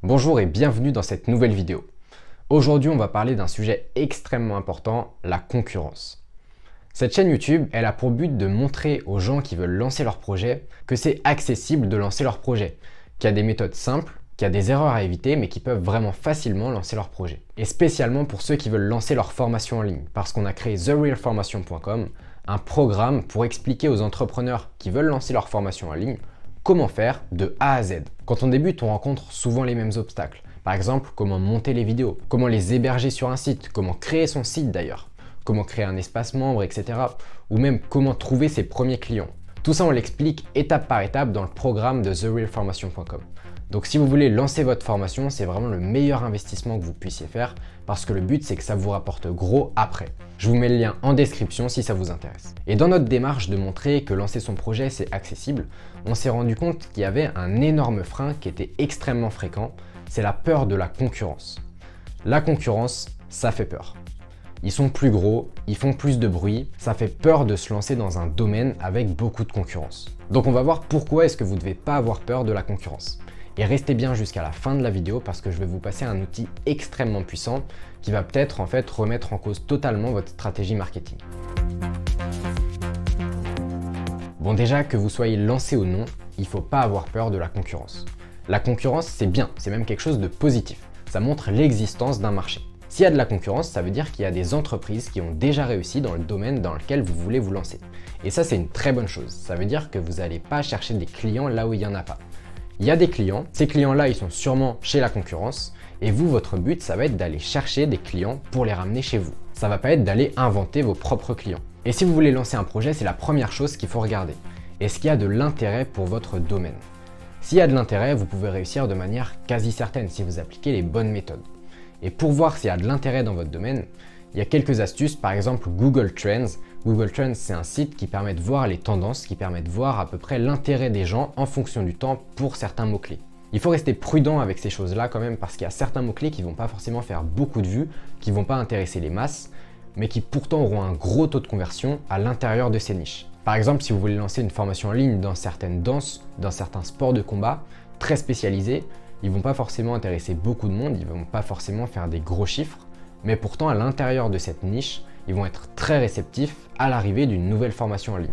Bonjour et bienvenue dans cette nouvelle vidéo. Aujourd'hui, on va parler d'un sujet extrêmement important, la concurrence. Cette chaîne YouTube, elle a pour but de montrer aux gens qui veulent lancer leur projet que c'est accessible de lancer leur projet, qu'il y a des méthodes simples, qu'il y a des erreurs à éviter, mais qui peuvent vraiment facilement lancer leur projet. Et spécialement pour ceux qui veulent lancer leur formation en ligne, parce qu'on a créé TheRealFormation.com, un programme pour expliquer aux entrepreneurs qui veulent lancer leur formation en ligne comment faire de A à Z. Quand on débute, on rencontre souvent les mêmes obstacles. Par exemple, comment monter les vidéos, comment les héberger sur un site, comment créer son site d'ailleurs, comment créer un espace membre, etc. Ou même comment trouver ses premiers clients. Tout ça, on l'explique étape par étape dans le programme de TheRealFormation.com. Donc si vous voulez lancer votre formation, c'est vraiment le meilleur investissement que vous puissiez faire parce que le but, c'est que ça vous rapporte gros après. Je vous mets le lien en description si ça vous intéresse. Et dans notre démarche de montrer que lancer son projet, c'est accessible, on s'est rendu compte qu'il y avait un énorme frein qui était extrêmement fréquent, c'est la peur de la concurrence. La concurrence, ça fait peur. Ils sont plus gros, ils font plus de bruit, ça fait peur de se lancer dans un domaine avec beaucoup de concurrence. Donc on va voir pourquoi est-ce que vous ne devez pas avoir peur de la concurrence. Et restez bien jusqu'à la fin de la vidéo parce que je vais vous passer un outil extrêmement puissant qui va peut-être remettre en cause totalement votre stratégie marketing. Bon, déjà, que vous soyez lancé ou non, il ne faut pas avoir peur de la concurrence. La concurrence, c'est bien, c'est même quelque chose de positif. Ça montre l'existence d'un marché. S'il y a de la concurrence, ça veut dire qu'il y a des entreprises qui ont déjà réussi dans le domaine dans lequel vous voulez vous lancer. Et ça, c'est une très bonne chose. Ça veut dire que vous n'allez pas chercher des clients là où il n'y en a pas. Il y a des clients, ces clients-là, ils sont sûrement chez la concurrence, et vous, votre but, ça va être d'aller chercher des clients pour les ramener chez vous. Ça va pas être d'aller inventer vos propres clients. Et si vous voulez lancer un projet, c'est la première chose qu'il faut regarder. Est-ce qu'il y a de l'intérêt pour votre domaine? S'il y a de l'intérêt, vous pouvez réussir de manière quasi certaine si vous appliquez les bonnes méthodes. Et pour voir s'il y a de l'intérêt dans votre domaine, il y a quelques astuces, par exemple Google Trends. Google Trends, c'est un site qui permet de voir les tendances, qui permet de voir à peu près l'intérêt des gens en fonction du temps pour certains mots-clés. Il faut rester prudent avec ces choses-là quand même parce qu'il y a certains mots-clés qui ne vont pas forcément faire beaucoup de vues, qui ne vont pas intéresser les masses, mais qui pourtant auront un gros taux de conversion à l'intérieur de ces niches. Par exemple, si vous voulez lancer une formation en ligne dans certaines danses, dans certains sports de combat très spécialisés, ils ne vont pas forcément intéresser beaucoup de monde, ils ne vont pas forcément faire des gros chiffres, mais pourtant à l'intérieur de cette niche, ils vont être très réceptifs à l'arrivée d'une nouvelle formation en ligne.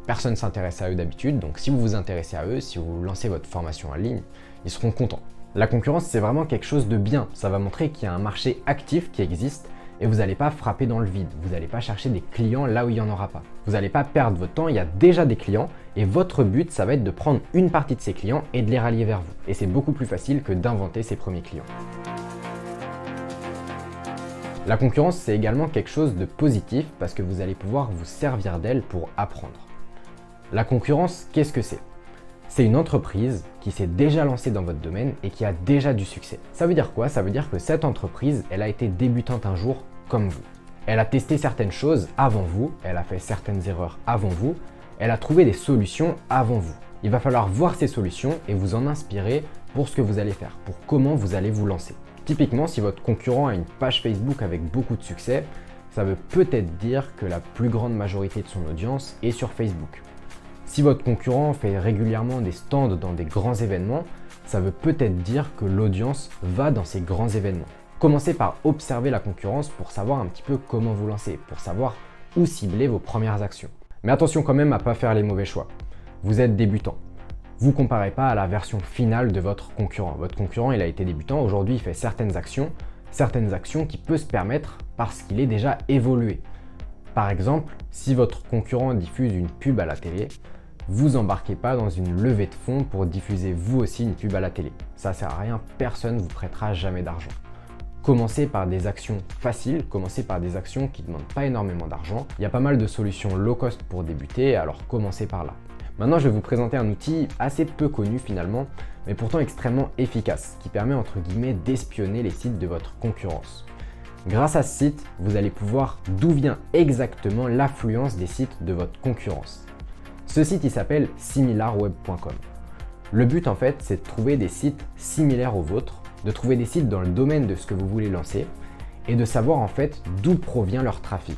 Personne ne s'intéresse à eux d'habitude, donc si vous vous intéressez à eux, si vous lancez votre formation en ligne, ils seront contents. La concurrence, c'est vraiment quelque chose de bien. Ça va montrer qu'il y a un marché actif qui existe et vous n'allez pas frapper dans le vide. Vous n'allez pas chercher des clients là où il n'y en aura pas. Vous n'allez pas perdre votre temps, il y a déjà des clients et votre but, ça va être de prendre une partie de ces clients et de les rallier vers vous. Et c'est beaucoup plus facile que d'inventer ses premiers clients. La concurrence, c'est également quelque chose de positif parce que vous allez pouvoir vous servir d'elle pour apprendre. La concurrence, qu'est-ce que c'est? C'est une entreprise qui s'est déjà lancée dans votre domaine et qui a déjà du succès. Ça veut dire quoi? Ça veut dire que cette entreprise, elle a été débutante un jour comme vous. Elle a testé certaines choses avant vous, elle a fait certaines erreurs avant vous, elle a trouvé des solutions avant vous. Il va falloir voir ces solutions et vous en inspirer pour ce que vous allez faire, pour comment vous allez vous lancer. Typiquement, si votre concurrent a une page Facebook avec beaucoup de succès, ça veut peut-être dire que la plus grande majorité de son audience est sur Facebook. Si votre concurrent fait régulièrement des stands dans des grands événements, ça veut peut-être dire que l'audience va dans ces grands événements. Commencez par observer la concurrence pour savoir un petit peu comment vous lancer, pour savoir où cibler vos premières actions. Mais attention quand même à ne pas faire les mauvais choix. Vous êtes débutant. Vous ne comparez pas à la version finale de votre concurrent. Votre concurrent, il a été débutant, aujourd'hui il fait certaines actions qui peuvent se permettre parce qu'il est déjà évolué. Par exemple, si votre concurrent diffuse une pub à la télé, vous embarquez pas dans une levée de fonds pour diffuser vous aussi une pub à la télé. Ça sert à rien, personne ne vous prêtera jamais d'argent. Commencez par des actions faciles, commencez par des actions qui ne demandent pas énormément d'argent. Il y a pas mal de solutions low cost pour débuter, alors commencez par là. Maintenant, je vais vous présenter un outil assez peu connu finalement, mais pourtant extrêmement efficace, qui permet entre guillemets d'espionner les sites de votre concurrence. Grâce à ce site, vous allez pouvoir d'où vient exactement l'affluence des sites de votre concurrence. Ce site, il s'appelle similarweb.com. Le but en fait, c'est de trouver des sites similaires aux vôtres, de trouver des sites dans le domaine de ce que vous voulez lancer et de savoir en fait d'où provient leur trafic.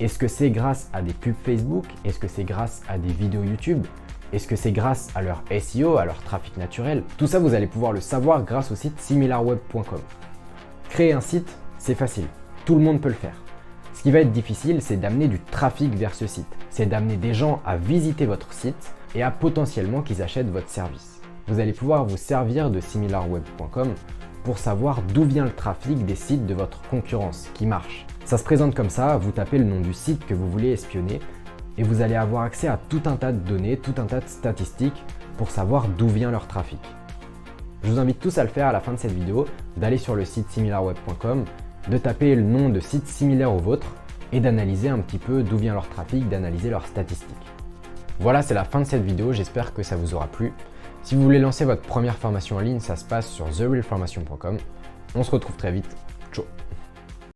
Est-ce que c'est grâce à des pubs Facebook? Est-ce que c'est grâce à des vidéos YouTube? Est-ce que c'est grâce à leur SEO, à leur trafic naturel? Tout ça, vous allez pouvoir le savoir grâce au site similarweb.com. Créer un site, c'est facile. Tout le monde peut le faire. Ce qui va être difficile, c'est d'amener du trafic vers ce site. C'est d'amener des gens à visiter votre site et à potentiellement qu'ils achètent votre service. Vous allez pouvoir vous servir de similarweb.com pour savoir d'où vient le trafic des sites de votre concurrence qui marchent. Ça se présente comme ça, vous tapez le nom du site que vous voulez espionner et vous allez avoir accès à tout un tas de données, tout un tas de statistiques pour savoir d'où vient leur trafic. Je vous invite tous à le faire à la fin de cette vidéo, d'aller sur le site similarweb.com, de taper le nom de sites similaires au vôtre et d'analyser un petit peu d'où vient leur trafic, d'analyser leurs statistiques. Voilà, c'est la fin de cette vidéo, j'espère que ça vous aura plu. Si vous voulez lancer votre première formation en ligne, ça se passe sur therealformation.com. On se retrouve très vite.